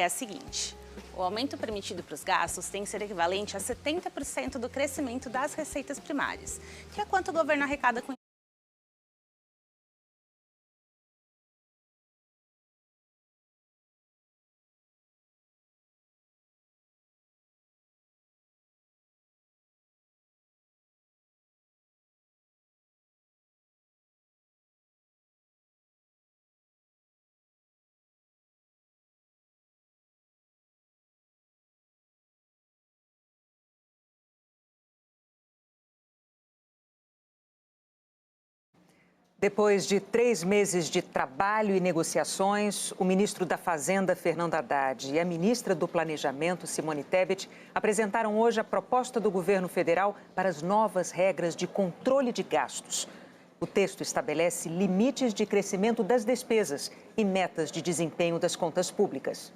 é a seguinte: o aumento permitido para os gastos tem que ser equivalente a 70% do crescimento das receitas primárias, que é quanto o governo arrecada com Depois de 3 meses de trabalho e negociações, o ministro da Fazenda, Fernando Haddad, e a ministra do Planejamento, Simone Tebet, apresentaram hoje a proposta do governo federal para as novas regras de controle de gastos. O texto estabelece limites de crescimento das despesas e metas de desempenho das contas públicas.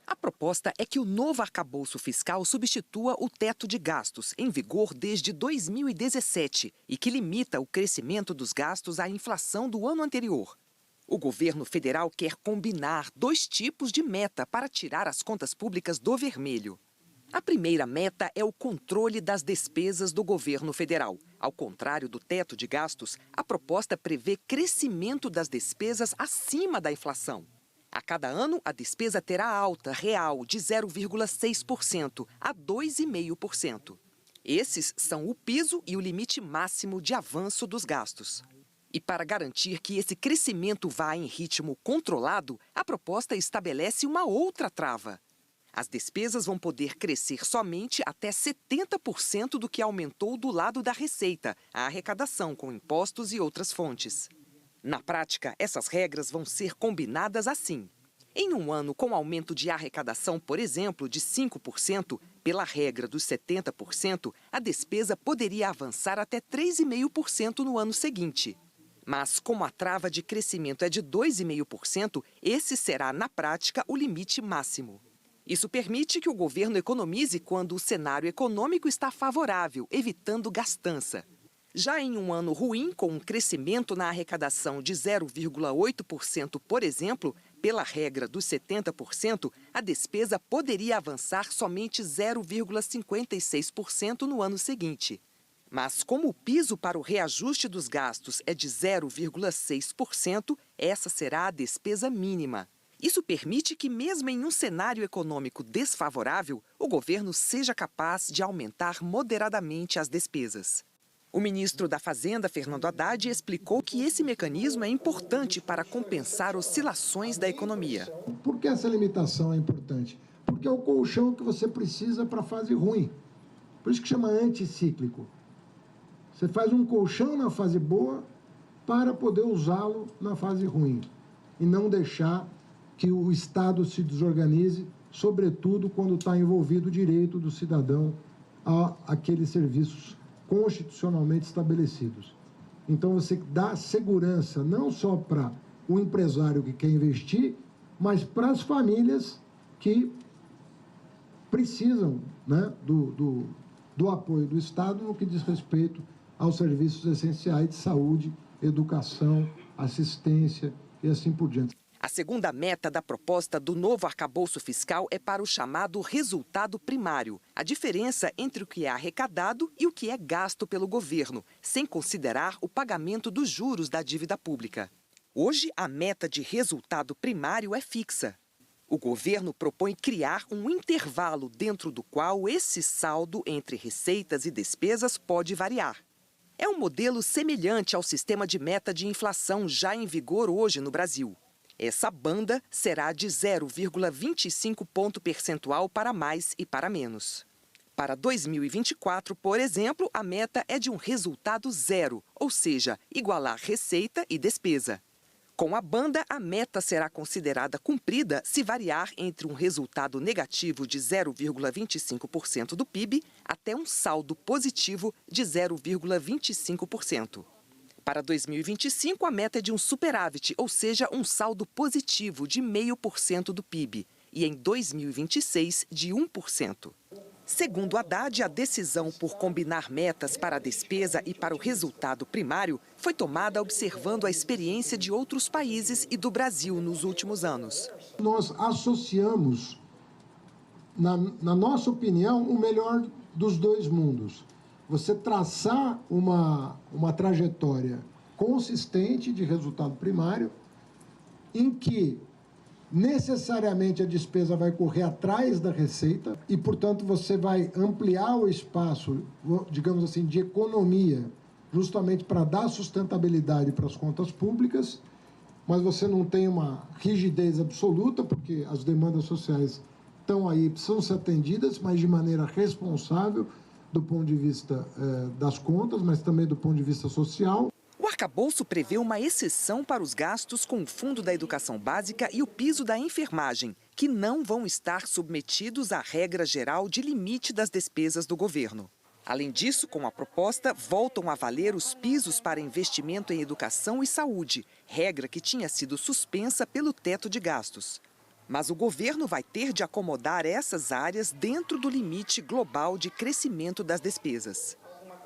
A proposta é que o novo arcabouço fiscal substitua o teto de gastos, em vigor desde 2017, e que limita o crescimento dos gastos à inflação do ano anterior. O governo federal quer combinar 2 tipos de meta para tirar as contas públicas do vermelho. A primeira meta é o controle das despesas do governo federal. Ao contrário do teto de gastos, a proposta prevê crescimento das despesas acima da inflação. A cada ano, a despesa terá alta real de 0,6% a 2,5%. Esses são o piso e o limite máximo de avanço dos gastos. E para garantir que esse crescimento vá em ritmo controlado, a proposta estabelece uma outra trava. As despesas vão poder crescer somente até 70% do que aumentou do lado da receita, a arrecadação com impostos e outras fontes. Na prática, essas regras vão ser combinadas assim. Em um ano com aumento de arrecadação, por exemplo, de 5%, pela regra dos 70%, a despesa poderia avançar até 3,5% no ano seguinte. Mas, como a trava de crescimento é de 2,5%, esse será, na prática, o limite máximo. Isso permite que o governo economize quando o cenário econômico está favorável, evitando gastança. Já em um ano ruim, com um crescimento na arrecadação de 0,8%, por exemplo, pela regra dos 70%, a despesa poderia avançar somente 0,56% no ano seguinte. Mas como o piso para o reajuste dos gastos é de 0,6%, essa será a despesa mínima. Isso permite que, mesmo em um cenário econômico desfavorável, o governo seja capaz de aumentar moderadamente as despesas. O ministro da Fazenda, Fernando Haddad, explicou que esse mecanismo é importante para compensar oscilações da economia. Por que essa limitação é importante? Porque é o colchão que você precisa para a fase ruim. Por isso que chama anticíclico. Você faz um colchão na fase boa para poder usá-lo na fase ruim. E não deixar que o Estado se desorganize, sobretudo quando está envolvido o direito do cidadão a aqueles serviços constitucionalmente estabelecidos. Então você dá segurança não só para o empresário que quer investir, mas para as famílias que precisam, né, do apoio do Estado no que diz respeito aos serviços essenciais de saúde, educação, assistência e assim por diante. A segunda meta da proposta do novo arcabouço fiscal é para o chamado resultado primário, a diferença entre o que é arrecadado e o que é gasto pelo governo, sem considerar o pagamento dos juros da dívida pública. Hoje, a meta de resultado primário é fixa. O governo propõe criar um intervalo dentro do qual esse saldo entre receitas e despesas pode variar. É um modelo semelhante ao sistema de meta de inflação já em vigor hoje no Brasil. Essa banda será de 0,25 ponto percentual para mais e para menos. Para 2024, por exemplo, a meta é de um resultado zero, ou seja, igualar receita e despesa. Com a banda, a meta será considerada cumprida se variar entre um resultado negativo de 0,25% do PIB até um saldo positivo de 0,25%. Para 2025, a meta é de um superávit, ou seja, um saldo positivo de 0,5% do PIB, e em 2026, de 1%. Segundo Haddad, a decisão por combinar metas para a despesa e para o resultado primário foi tomada observando a experiência de outros países e do Brasil nos últimos anos. Nós associamos, na nossa opinião, o melhor dos dois mundos. Você traçar uma trajetória consistente de resultado primário, em que necessariamente a despesa vai correr atrás da receita e, portanto, você vai ampliar o espaço, digamos assim, de economia, justamente para dar sustentabilidade para as contas públicas, mas você não tem uma rigidez absoluta, porque as demandas sociais estão aí, precisam ser atendidas, mas de maneira responsável do ponto de vista das contas, mas também do ponto de vista social. O arcabouço prevê uma exceção para os gastos com o Fundo da Educação Básica e o piso da enfermagem, que não vão estar submetidos à regra geral de limite das despesas do governo. Além disso, com a proposta, voltam a valer os pisos para investimento em educação e saúde, regra que tinha sido suspensa pelo teto de gastos. Mas o governo vai ter de acomodar essas áreas dentro do limite global de crescimento das despesas.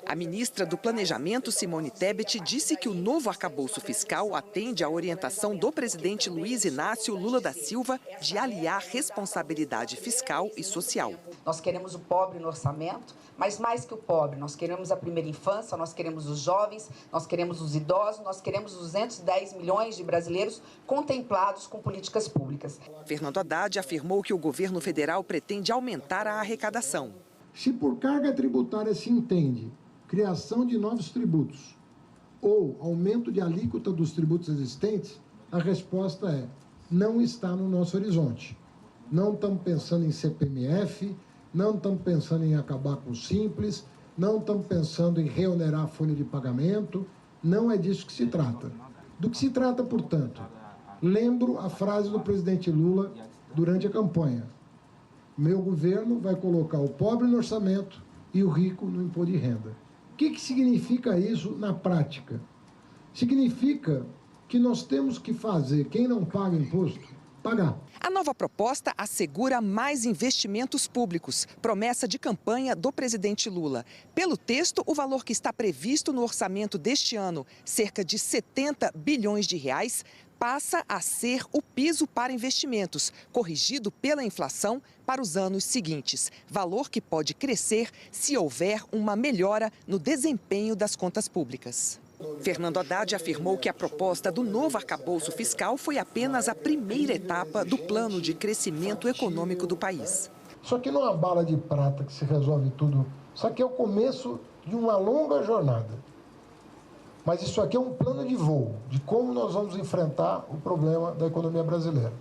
A ministra do Planejamento, Simone Tebet, disse que o novo arcabouço fiscal atende à orientação do presidente Luiz Inácio Lula da Silva de aliar responsabilidade fiscal e social. Nós queremos o pobre no orçamento, mas mais que o pobre, nós queremos a primeira infância, nós queremos os jovens, nós queremos os idosos, nós queremos 210 milhões de brasileiros contemplados com políticas públicas. Fernando Haddad afirmou que o governo federal pretende aumentar a arrecadação. Se por carga tributária se entende criação de novos tributos ou aumento de alíquota dos tributos existentes, a resposta é: não está no nosso horizonte. Não estamos pensando em CPMF, não estamos pensando em acabar com o Simples, não estamos pensando em reonerar a folha de pagamento, não é disso que se trata. Do que se trata, portanto, lembro a frase do presidente Lula durante a campanha: meu governo vai colocar o pobre no orçamento e o rico no imposto de renda. O que significa isso na prática? Significa que nós temos que fazer quem não paga imposto pagar. A nova proposta assegura mais investimentos públicos, promessa de campanha do presidente Lula. Pelo texto, o valor que está previsto no orçamento deste ano, cerca de 70 bilhões de reais, passa a ser o piso para investimentos, corrigido pela inflação para os anos seguintes. Valor que pode crescer se houver uma melhora no desempenho das contas públicas. Fernando Haddad afirmou que a proposta do novo arcabouço fiscal foi apenas a primeira etapa do plano de crescimento econômico do país. Isso aqui não é uma bala de prata que se resolve tudo. Isso aqui é o começo de uma longa jornada. Mas isso aqui é um plano de voo, de como nós vamos enfrentar o problema da economia brasileira.